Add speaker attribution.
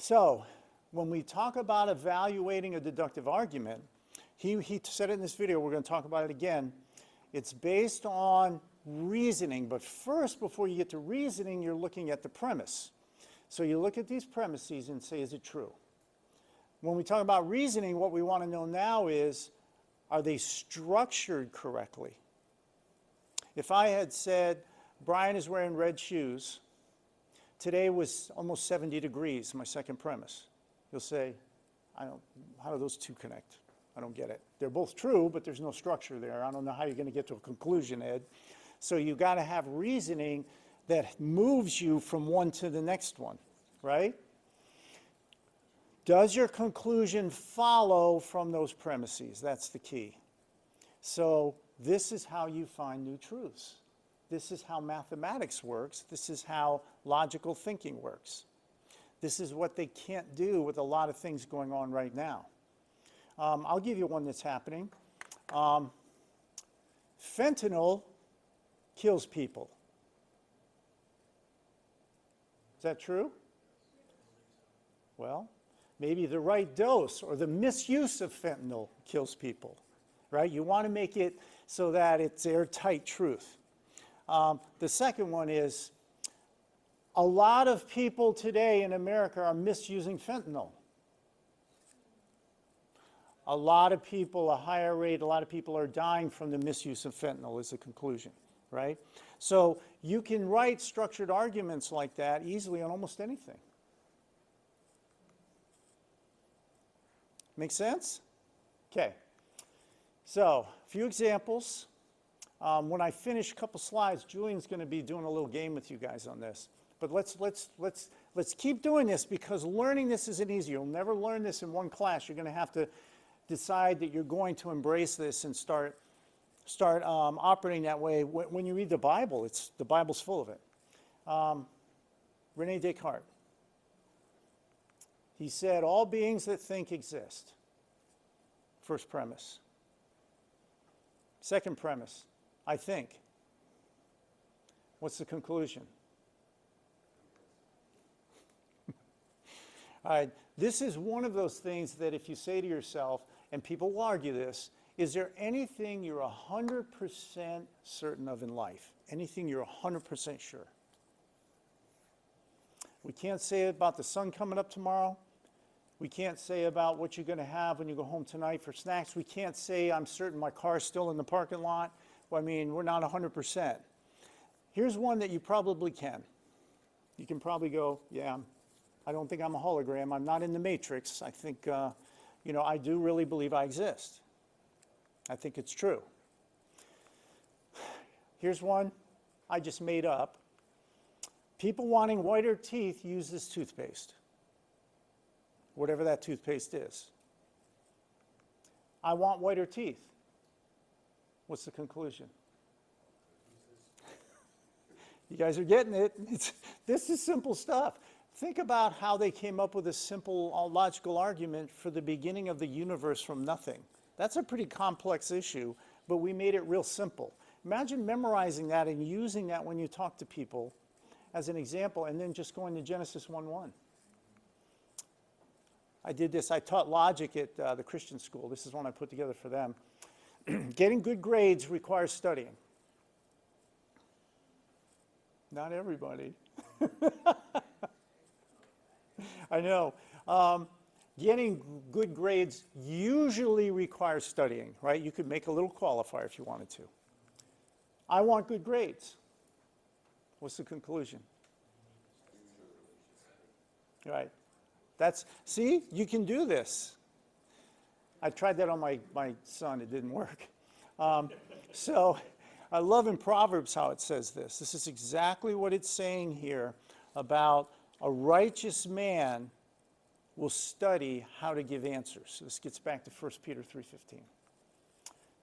Speaker 1: So, when we talk about evaluating a deductive argument, he said it in this video, we're going to talk about it again. It's based on reasoning, but first, before you get to reasoning, you're looking at the premise. So you look at these premises and say, is it true? When we talk about reasoning, what we want to know now is, are they structured correctly? If I had said, Brian is wearing red shoes, today was almost 70 degrees, my second premise. You'll say, how do those two connect? I don't get it. They're both true, but there's no structure there. I don't know how you're going to get to a conclusion, Ed. So you've got to have reasoning that moves you from one to the next one, right? Does your conclusion follow from those premises? That's the key. So this is how you find new truths. This is how mathematics works. This is how logical thinking works. This is what they can't do with a lot of things going on right now. I'll give you one that's happening. Fentanyl kills people. Is that true? Well, maybe the right dose or the misuse of fentanyl kills people, right? You want to make it so that it's airtight truth. The second one is, a lot of people today in America are misusing fentanyl. A lot of people, a higher rate, a lot of people are dying from the misuse of fentanyl is the conclusion, right? So you can write structured arguments like that easily on almost anything. Make sense? Okay. So a few examples. When I finish a couple slides, Julian's going to be doing a little game with you guys on this. But let's keep doing this, because learning this isn't easy. You'll never learn this in one class. You're going to have to decide that you're going to embrace this and start operating that way. When you read the Bible, the Bible's full of it. René Descartes. He said, all beings that think exist. First premise. Second premise, I think. What's the conclusion? All right, this is one of those things that if you say to yourself, and people will argue this, is there anything you're 100% certain of in life? Anything you're 100% sure? We can't say about the sun coming up tomorrow. We can't say about what you're going to have when you go home tonight for snacks. We can't say I'm certain my car's still in the parking lot. Well, I mean, we're not 100%. Here's one that you probably can. You can probably go, yeah, I don't think I'm a hologram. I'm not in the Matrix. I think, I do really believe I exist. I think it's true. Here's one I just made up. People wanting whiter teeth use this toothpaste, whatever that toothpaste is. I want whiter teeth. What's the conclusion? You guys are getting it. This is simple stuff. Think about how they came up with a simple logical argument for the beginning of the universe from nothing. That's a pretty complex issue, but we made it real simple. Imagine memorizing that and using that when you talk to people as an example, and then just going to Genesis 1:1. I did this. I taught logic at the Christian school. This is one I put together for them. Getting good grades requires studying. Not everybody. I know. Getting good grades usually requires studying, right? You could make a little qualifier if you wanted to. I want good grades. What's the conclusion? Right. See, you can do this. I tried that on my son. It didn't work. So I love in Proverbs how it says this. This is exactly what it's saying here about a righteous man will study how to give answers. So this gets back to 1 Peter 3:15.